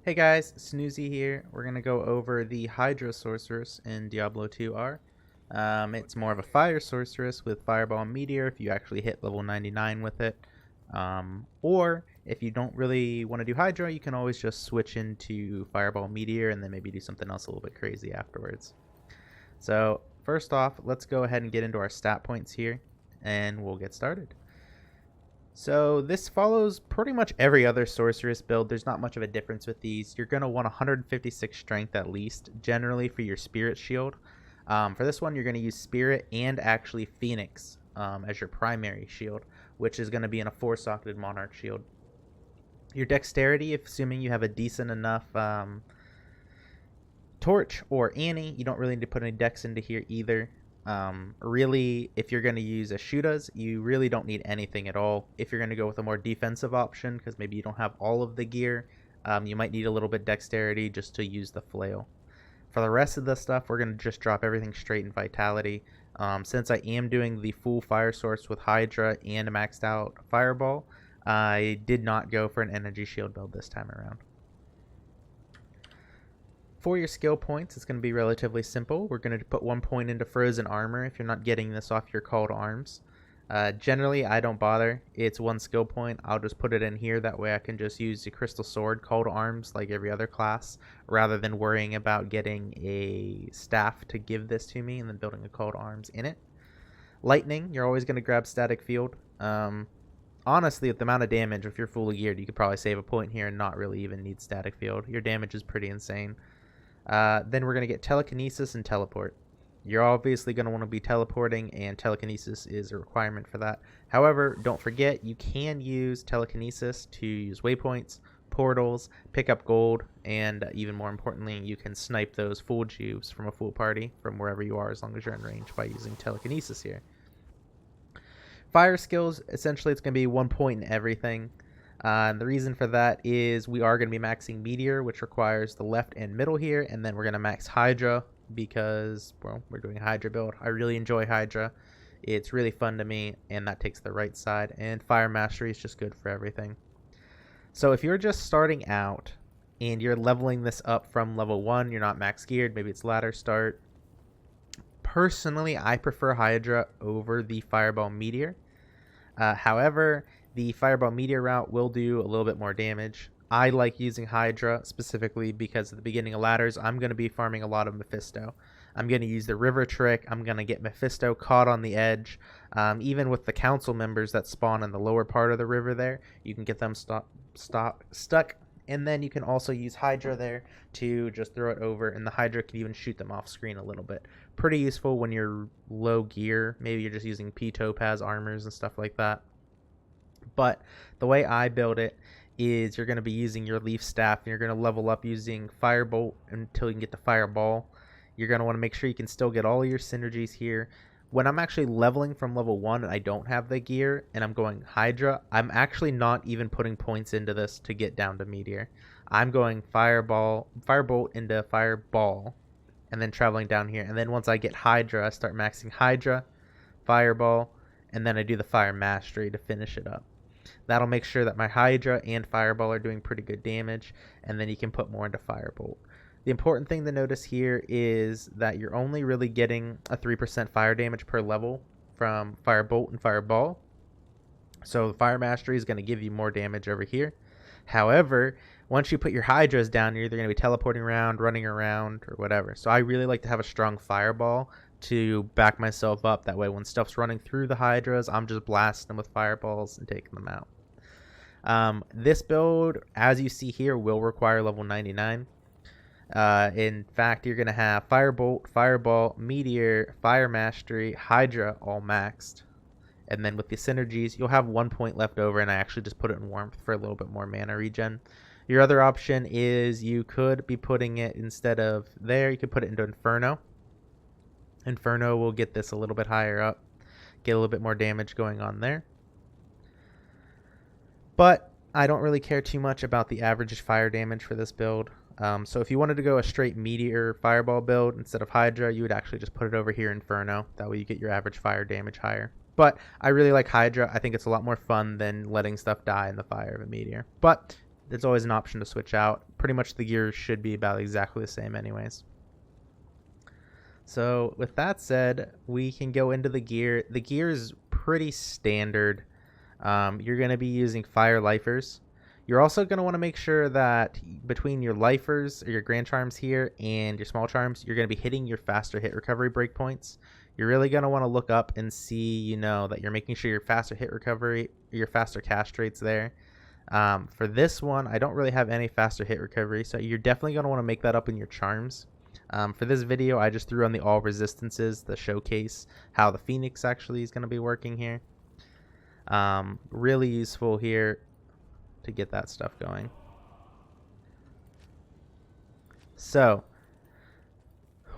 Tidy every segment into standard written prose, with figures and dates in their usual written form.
Hey guys, Snoozy here. We're going to go over the Hydra Sorceress in Diablo 2R. It's more of a fire sorceress with Fireball and Meteor if you actually hit level 99 with it. Or if you don't really want to do Hydra, you can always just switch into Fireball and Meteor and then maybe do something else a little bit crazy afterwards. So first off, let's go ahead and get into our stat points here and we'll get started. So this follows pretty much every other sorceress build. There's not much of a difference with these. You're going to want 156 strength at least, generally for your spirit shield. For this one, you're going to use spirit and actually phoenix as your primary shield, which is going to be in a 4-socketed monarch shield. Your dexterity, assuming you have a decent enough torch or Annie, you don't really need to put any dex into here either. Really, if you're going to use a Shootaz, you really don't need anything at all. If you're going to go with a more defensive option, because maybe you don't have all of the gear, you might need a little bit dexterity just to use the flail. For the rest of the stuff, we're going to just drop everything straight in vitality. Since I am doing the full fire source with Hydra and a maxed out fireball, I did not go for an energy shield build this time around. For your skill points, it's going to be relatively simple. We're going to put 1 point into frozen armor if you're not getting this off your call to arms. Generally, I don't bother. It's 1 skill point. I'll just put it in here. That way I can just use the crystal sword call to arms like every other class, rather than worrying about getting a staff to give this to me and then building a call to arms in it. Lightning, you're always going to grab static field. Honestly, with the amount of damage, if you're fully geared, you could probably save a point here and not really even need static field. Your damage is pretty insane. Then we're going to get telekinesis and teleport. You're obviously going to want to be teleporting, and telekinesis is a requirement for that. However, don't forget, you can use telekinesis to use waypoints, portals, pick up gold, and even more importantly, you can snipe those full juves from a full party from wherever you are as long as you're in range by using telekinesis here. Fire skills, essentially it's going to be 1 point in everything. The reason for that is we are going to be maxing Meteor, which requires the left and middle here, and then we're going to max Hydra because, well, we're doing a Hydra build. I really enjoy Hydra. It's really fun to me, and that takes the right side, and Fire Mastery is just good for everything. So if you're just starting out and you're leveling this up from level 1, you're not max geared, maybe it's ladder start. Personally, I prefer Hydra over the Fireball Meteor. However, the Fireball Meteor route will do a little bit more damage. I like using Hydra specifically because at the beginning of ladders, I'm going to be farming a lot of Mephisto. I'm going to use the river trick. I'm going to get Mephisto caught on the edge. Even with the council members that spawn in the lower part of the river there, you can get them stuck. And then you can also use Hydra there to just throw it over, and the Hydra can even shoot them off screen a little bit. Pretty useful when you're low gear. Maybe you're just using P-Topaz armors and stuff like that. But the way I build it is you're going to be using your leaf staff, and you're going to level up using Firebolt until you can get to Fireball. You're going to want to make sure you can still get all your synergies here. When I'm actually leveling from level 1 and I don't have the gear and I'm going Hydra, I'm actually not even putting points into this to get down to Meteor. I'm going Firebolt into Fireball, and then traveling down here. And then once I get Hydra, I start maxing Hydra, Fireball, and then I do the Fire Mastery to finish it up. That'll make sure that my Hydra and Fireball are doing pretty good damage, and then you can put more into Firebolt. The important thing to notice here is that you're only really getting a 3% fire damage per level from Firebolt and Fireball. So the Fire Mastery is going to give you more damage over here. However, once you put your Hydras down, you're either going to be teleporting around, running around, or whatever. So I really like to have a strong Fireball to back myself up. That way when stuff's running through the Hydras, I'm just blasting them with Fireballs and taking them out. This build, as you see here, will require level 99. In fact, you're going to have Firebolt, Fireball, Meteor, Fire Mastery, Hydra all maxed. And then with the synergies, you'll have 1 point left over, and I actually just put it in Warmth for a little bit more mana regen. Your other option is you could be putting it, instead of there, you could put it into Inferno. Inferno will get this a little bit higher up, get a little bit more damage going on there. But I don't really care too much about the average fire damage for this build. So if you wanted to go a straight Meteor Fireball build instead of Hydra, you would actually just put it over here Inferno. That way you get your average fire damage higher. But I really like Hydra. I think it's a lot more fun than letting stuff die in the fire of a Meteor. But there's always an option to switch out. Pretty much the gear should be about exactly the same anyways. So with that said, we can go into the gear. The gear is pretty standard. You're going to be using fire lifers. You're also going to want to make sure that between your lifers or your grand charms here and your small charms, you're going to be hitting your faster hit recovery breakpoints. You're really going to want to look up and see, that you're making sure your faster hit recovery, your faster cast rate's there. For this one, I don't really have any faster hit recovery, so you're definitely going to want to make that up in your charms. For this video, I just threw on the all resistances to showcase how the Phoenix actually is going to be working here. Really useful here to get that stuff going. So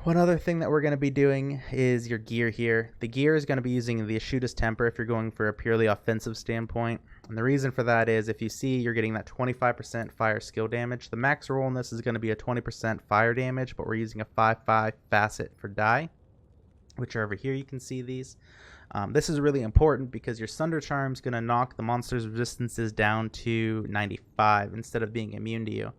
one other thing that we're going to be doing is your gear here. The gear is going to be using the Ashuda's Temper if you're going for a purely offensive standpoint. And the reason for that is if you see you're getting that 25% fire skill damage, the max roll in this is going to be a 20% fire damage, but we're using a 5/5 facet for die, which are over here. You can see these. This is really important because your Sunder Charm is going to knock the monster's resistances down to 95 instead of being immune to you.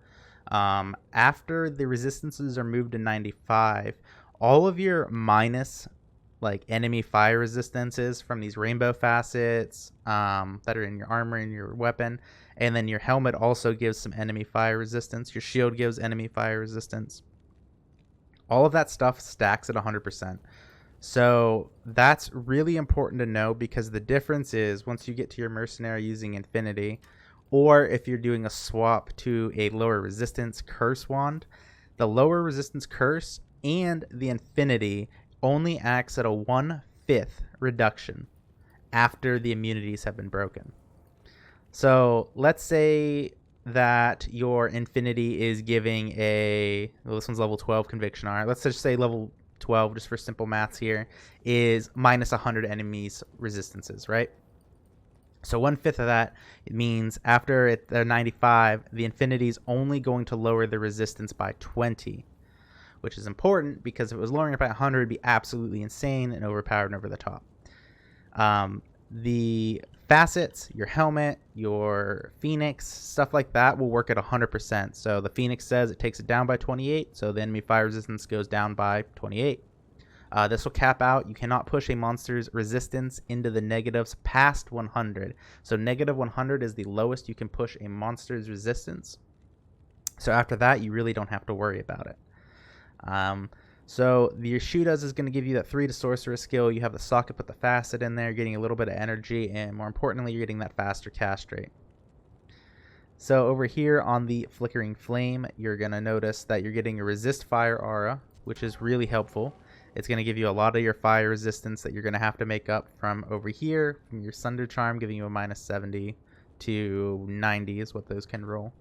After the resistances are moved to 95, all of your minus enemy fire resistances from these rainbow facets that are in your armor and your weapon, and then your helmet also gives some enemy fire resistance. Your shield gives enemy fire resistance. All of that stuff stacks at 100%. So that's really important to know, because the difference is once you get to your mercenary using Infinity, or if you're doing a swap to a lower resistance curse wand, the lower resistance curse and the Infinity only acts at a 1/5 reduction after the immunities have been broken. So let's say that your Infinity is giving this one's level 12 Conviction. All right, let's just say level 12, just for simple maths here, is minus 100 enemies resistances, right? So 1/5 of that, it means after they're 95, the Infinity is only going to lower the resistance by 20, which is important because if it was lowering it by 100, it'd be absolutely insane and overpowered and over the top. The facets, your helmet, your Phoenix, stuff like that will work at 100%. So the Phoenix says it takes it down by 28, so the enemy fire resistance goes down by 28. This will cap out. You cannot push a monster's resistance into the negatives past 100. So negative 100 is the lowest you can push a monster's resistance. So after that, you really don't have to worry about it. So the Ashuda's is going to give you that 3 to sorcerer skill. You have the socket with the facet in there, getting a little bit of energy, and more importantly, you're getting that faster cast rate. So over here on the Flickering Flame, you're going to notice that you're getting a resist fire aura, which is really helpful. It's going to give you a lot of your fire resistance that you're going to have to make up from over here, from your Sunder Charm, giving you a minus 70 to 90 is what those can roll.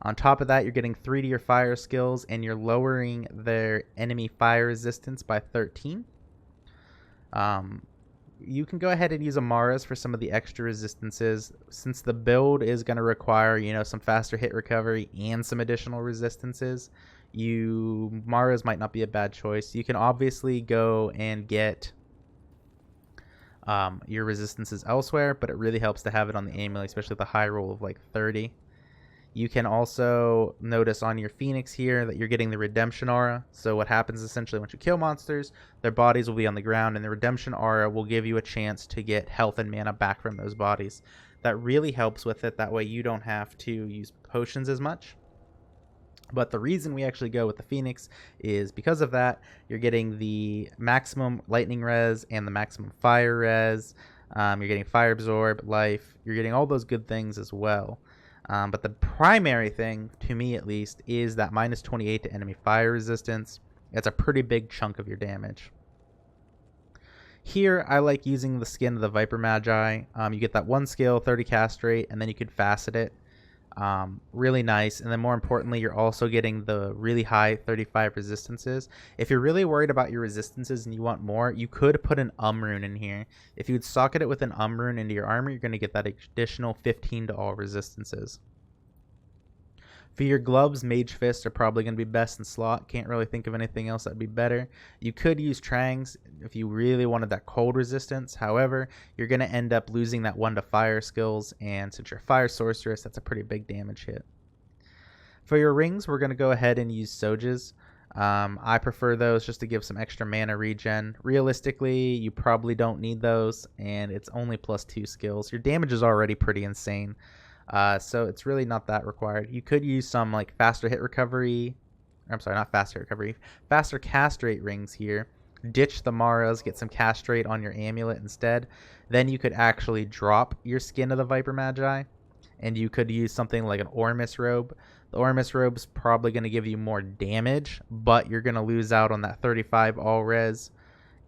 On top of that, you're getting 3 to your fire skills, and you're lowering their enemy fire resistance by 13. You can go ahead and use Amara's for some of the extra resistances. Since the build is going to require, some faster hit recovery and some additional resistances, Mara's might not be a bad choice. You can obviously go and get your resistances elsewhere, but it really helps to have it on the amulet, especially with the high roll of 30. You can also notice on your Phoenix here that you're getting the Redemption Aura. So what happens essentially once you kill monsters, their bodies will be on the ground, and the Redemption Aura will give you a chance to get health and mana back from those bodies. That really helps with it. That way you don't have to use potions as much. But the reason we actually go with the Phoenix is because of that. You're getting the maximum lightning res and the maximum fire res. You're getting fire absorb, life. You're getting all those good things as well. But the primary thing, to me at least, is that minus 28 to enemy fire resistance. It's a pretty big chunk of your damage. Here, I like using the skin of the Viper Magi. You get that 1 skill, 30 cast rate, and then you could facet it. Really nice. And then more importantly, you're also getting the really high 35 resistances. If you're really worried about your resistances and you want more, you could put an rune in here. If you would socket it with an rune into your armor, you're going to get that additional 15 to all resistances. For your gloves, Mage Fist are probably going to be best in slot. Can't really think of anything else that'd be better. You could use Trangs if you really wanted that cold resistance. However, you're going to end up losing that 1 to fire skills, and since you're a fire sorceress, that's a pretty big damage hit. For your rings, we're going to go ahead and use Sojas. I prefer those just to give some extra mana regen. Realistically, you probably don't need those, and it's only +2 skills. Your damage is already pretty insane. So it's really not that required. You could use some like faster hit recovery. I'm sorry, not faster recovery. Faster cast rate rings here. Ditch the Maras, get some cast rate on your amulet instead. Then you could actually drop your skin of the Viper Magi, and you could use something like an Ormus robe. The Ormus robe's probably going to give you more damage, but you're going to lose out on that 35 all res.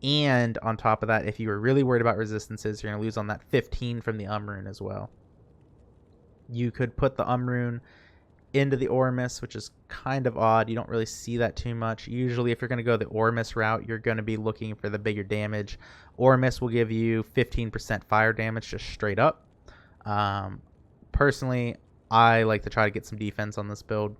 And on top of that, if you were really worried about resistances, you're going to lose on that 15 from the Umrune as well. You could put the Umrune into the Ormus, which is kind of odd. You don't really see that too much. Usually, if you're going to go the Ormus route, you're going to be looking for the bigger damage. Ormus will give you 15% fire damage just straight up. Personally, I like to try to get some defense on this build.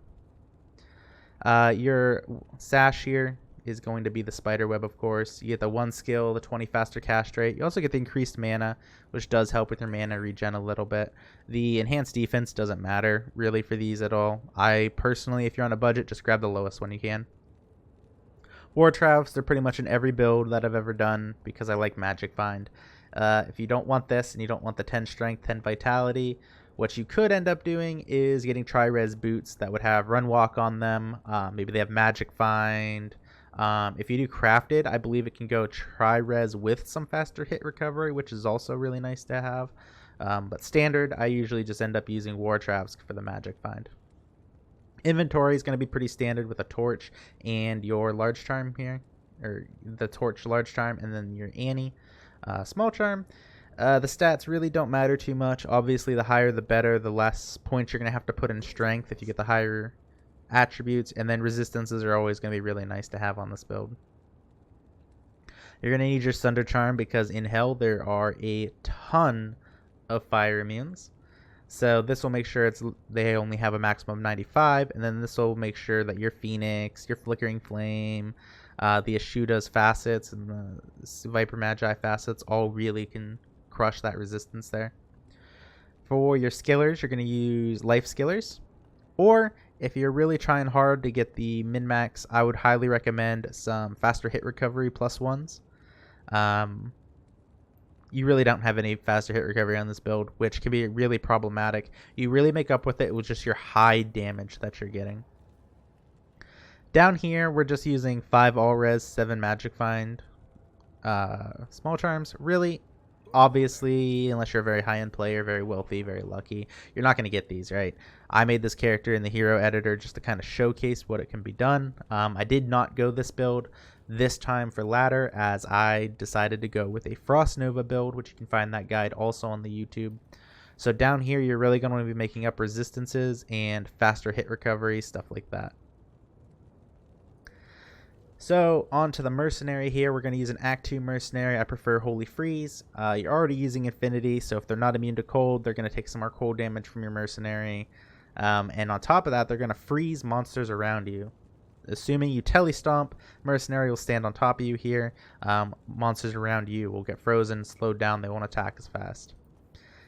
Your sash here is going to be the spider web, of course. You get the 1 skill, the 20 faster cast rate. You also get the increased mana, which does help with your mana regen a little bit. The enhanced defense doesn't matter really for these at all. I personally, if you're on a budget, just grab the lowest one you can. War Traps, they're pretty much in every build that I've ever done because I like Magic Find. If you don't want this and you don't want the 10 strength, 10 vitality, what you could end up doing is getting Tri-Res boots that would have Run Walk on them. Maybe they have Magic Find. If you do Crafted, I believe it can go Tri-Res with some faster hit recovery, which is also really nice to have. But standard, I usually just end up using War Traps for the Magic Find. Inventory is going to be pretty standard with a Torch and your Large Charm here. Or the Torch Large Charm and then your Annie Small Charm. The stats really don't matter too much. Obviously, the higher the better. The less points you're going to have to put in strength if you get the higher attributes. And then resistances are always going to be really nice to have on this build. You're going to need your Sunder Charm because in Hell there are a ton of fire immunes. So this will make sure they only have a maximum of 95. And then this will make sure that your Phoenix, your Flickering Flame, the Ashuda's facets, and the Viper Magi facets all really can crush that resistance there. For your skillers, you're going to use life skillers, or if you're really trying hard to get the min-max, I would highly recommend some faster hit recovery +1s. You really don't have any faster hit recovery on this build, which can be really problematic. You really make up with it with just your high damage that you're getting. Down here, we're just using 5 all-res, 7 magic find, small charms. Really, obviously, unless you're a very high-end player, very wealthy, very lucky, you're not going to get these, right? I made this character in the hero editor just to kind of showcase what it can be done. I did not go this build this time for ladder, as I decided to go with a Frost Nova build, which you can find that guide also on the YouTube. So down here, you're really going to be making up resistances and faster hit recovery, stuff like that. So on to the mercenary here. We're going to use an Act 2 mercenary. I prefer Holy Freeze. You're already using Infinity, so if they're not immune to cold, they're going to take some more cold damage from your mercenary. And on top of that, they're going to freeze monsters around you. Assuming you telestomp, mercenary will stand on top of you here. Monsters around you will get frozen, slowed down. They won't attack as fast.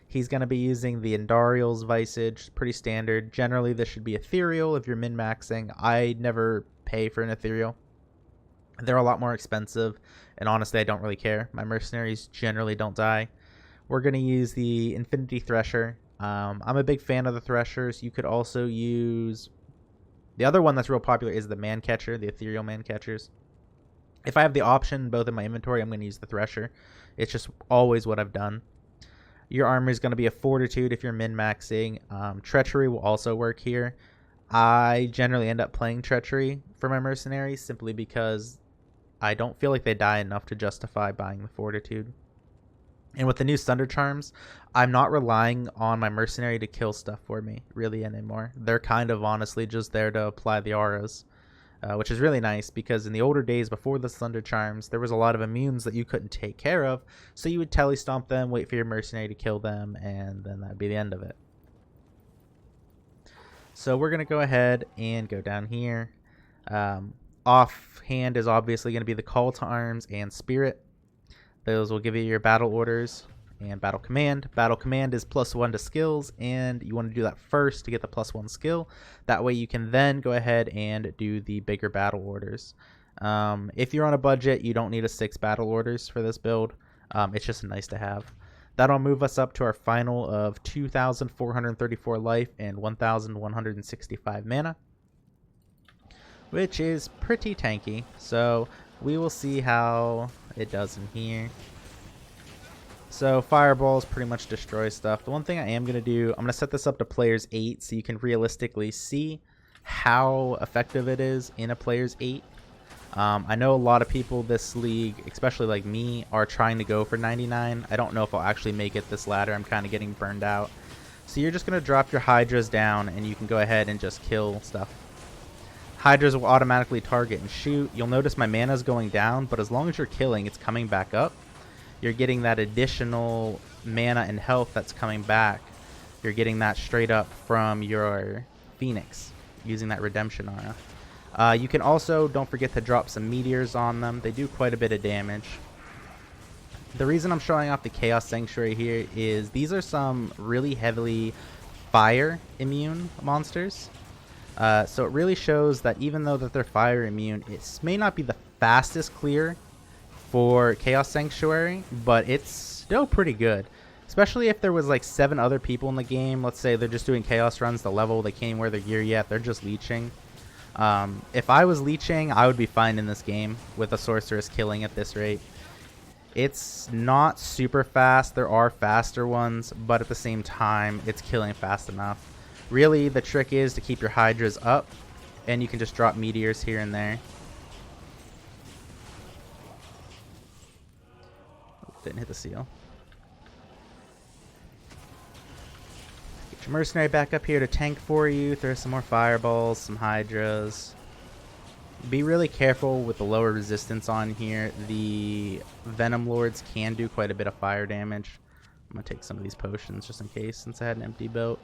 He's going to be using the Endariel's Visage, pretty standard. Generally, this should be ethereal if you're min-maxing. I never pay for an ethereal. They're a lot more expensive, and honestly, I don't really care. My mercenaries generally don't die. We're going to use the Infinity Thresher. I'm a big fan of the Threshers. You could also use... The other one that's real popular is the Man Catcher, the Ethereal Man Catchers. If I have the option both in my inventory, I'm going to use the Thresher. It's just always what I've done. Your armor is going to be a Fortitude if you're min-maxing. Treachery will also work here. I generally end up playing Treachery for my mercenaries simply because I don't feel like they die enough to justify buying the Fortitude. And with the new Sunder Charms, I'm not relying on my mercenary to kill stuff for me really anymore. They're kind of honestly just there to apply the auras, which is really nice because in the older days before the Sunder Charms, there was a lot of immunes that you couldn't take care of. So you would telestomp them, wait for your mercenary to kill them, and then that'd be the end of it. So we're going to go ahead and go down here. Offhand is obviously going to be the Call to Arms and Spirit. Those will give you your battle orders and battle command. Battle command is +1 to skills, and you want to do that first to get the +1 skill. That way you can then go ahead and do the bigger battle orders. If you're on a budget, you don't need a 6 battle orders for this build. It's just nice to have. That'll move us up to our final of 2,434 life and 1,165 mana, which is pretty tanky. So we will see how it does in here. So fireballs pretty much destroy stuff. The one thing I am going to do, I'm going to set this up to players 8 so you can realistically see how effective it is in a players 8. I know a lot of people this league, especially like me, are trying to go for 99. I don't know if I'll actually make it this ladder. I'm kind of getting burned out. So you're just going to drop your Hydras down and you can go ahead and just kill stuff. Hydras will automatically target and shoot. You'll notice my mana is going down, but as long as you're killing, it's coming back up. You're getting that additional mana and health that's coming back. You're getting that straight up from your Phoenix using that redemption aura. You can also, don't forget to drop some meteors on them. They do quite a bit of damage. The reason I'm showing off the Chaos Sanctuary here is these are some really heavily fire immune monsters. So it really shows that even though that they're fire immune, it may not be the fastest clear for Chaos Sanctuary, but it's still pretty good. Especially if there was like 7 other people in the game. Let's say they're just doing Chaos runs to level. They can't wear their gear yet. They're just leeching. If I was leeching, I would be fine in this game with a sorceress killing at this rate. It's not super fast. There are faster ones, but at the same time, it's killing fast enough. Really, the trick is to keep your Hydras up, and you can just drop meteors here and there. Oh, didn't hit the seal. Get your mercenary back up here to tank for you. Throw some more fireballs, some Hydras. Be really careful with the lower resistance on here. The Venom Lords can do quite a bit of fire damage. I'm going to take some of these potions just in case, since I had an empty belt.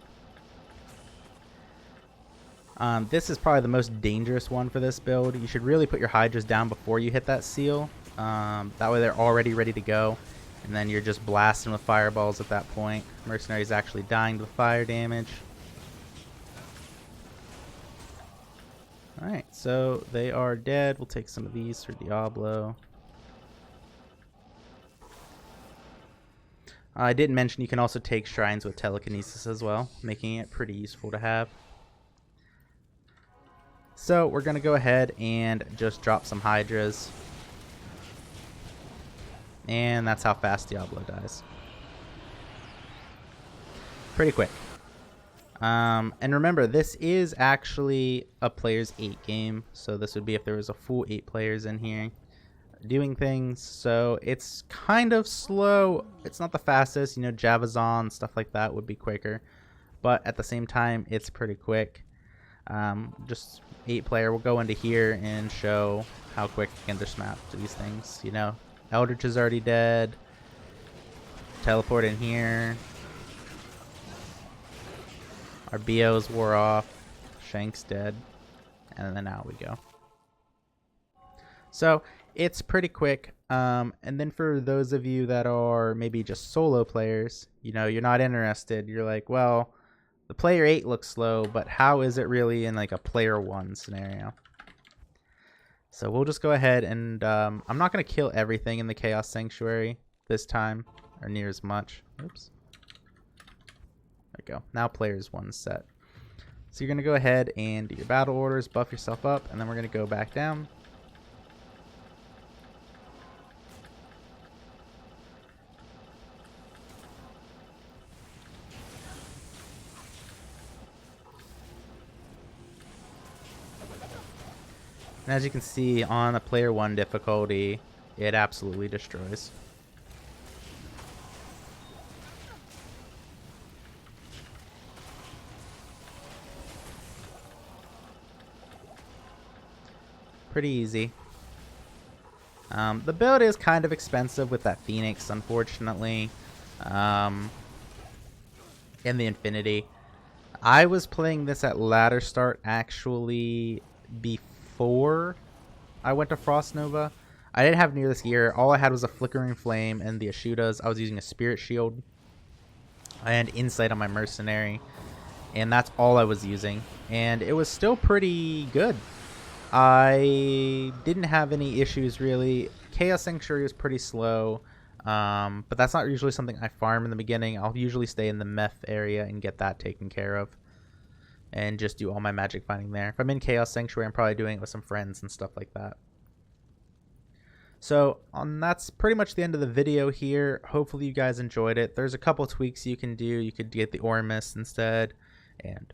This is probably the most dangerous one for this build. You should really put your Hydras down before you hit that seal. That way they're already ready to go. And then you're just blasting with fireballs at that point. Mercenary's actually dying to the fire damage. Alright, so they are dead. We'll take some of these for Diablo. I didn't mention you can also take shrines with telekinesis as well, making it pretty useful to have. So we're going to go ahead and just drop some Hydras. And that's how fast Diablo dies. Pretty quick. And remember, this is actually a players 8 game. So this would be if there was a full 8 players in here doing things. So it's kind of slow. It's not the fastest. You know, Javazon, stuff like that would be quicker. But at the same time, it's pretty quick. Just 8 player. We'll go into here and show how quick you can just map to these things. You know, Eldritch is already dead. Teleport in here. Our BOs wore off. Shank's dead. And then out we go. So it's pretty quick. And then for those of you that are maybe just solo players, you know, you're not interested. You're like, well, the player 8 looks slow, but how is it really in like a player 1 scenario? So we'll just go ahead and I'm not going to kill everything in the Chaos Sanctuary this time, or near as much. Oops. There we go. Now players 1 set. So you're going to go ahead and do your battle orders, buff yourself up, and then we're going to go back down. And as you can see, on a player 1 difficulty, it absolutely destroys. Pretty easy. The build is kind of expensive with that Phoenix, unfortunately. And the Infinity. I was playing this at ladder start actually before I went to Frost Nova. I didn't have near this gear. All I had was a flickering flame and the Ashudas. I was using a spirit shield and insight on my mercenary, and that's all I was using, and it was still pretty good. I didn't have any issues really. Chaos Sanctuary was pretty slow, but that's not usually something I farm in the beginning. I'll usually stay in the meth area and get that taken care of and just do all my magic finding there. If I'm in Chaos Sanctuary, I'm probably doing it with some friends and stuff like that. So that's pretty much the end of the video here. Hopefully you guys enjoyed it. There's a couple tweaks you can do. You could get the Ormus instead and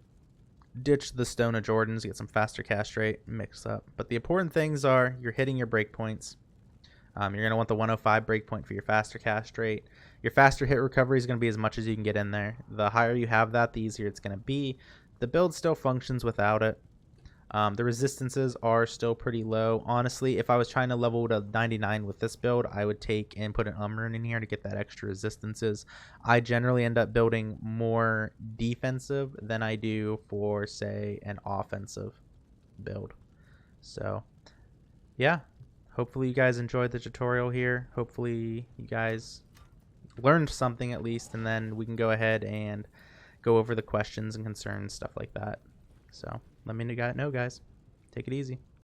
ditch the Stone of Jordans, get some faster cast rate, mix up. But the important things are you're hitting your breakpoints. You're going to want the 105 breakpoint for your faster cast rate. Your faster hit recovery is going to be as much as you can get in there. The higher you have that, the easier it's going to be. The build still functions without it. The resistances are still pretty low. Honestly, if I was trying to level to 99 with this build, I would take and put an rune in here to get that extra resistances. I generally end up building more defensive than I do for, say, an offensive build. So, yeah. Hopefully you guys enjoyed the tutorial here. Hopefully you guys learned something at least, and then we can go ahead and go over the questions and concerns, stuff like that. So let me know, guys. Take it easy.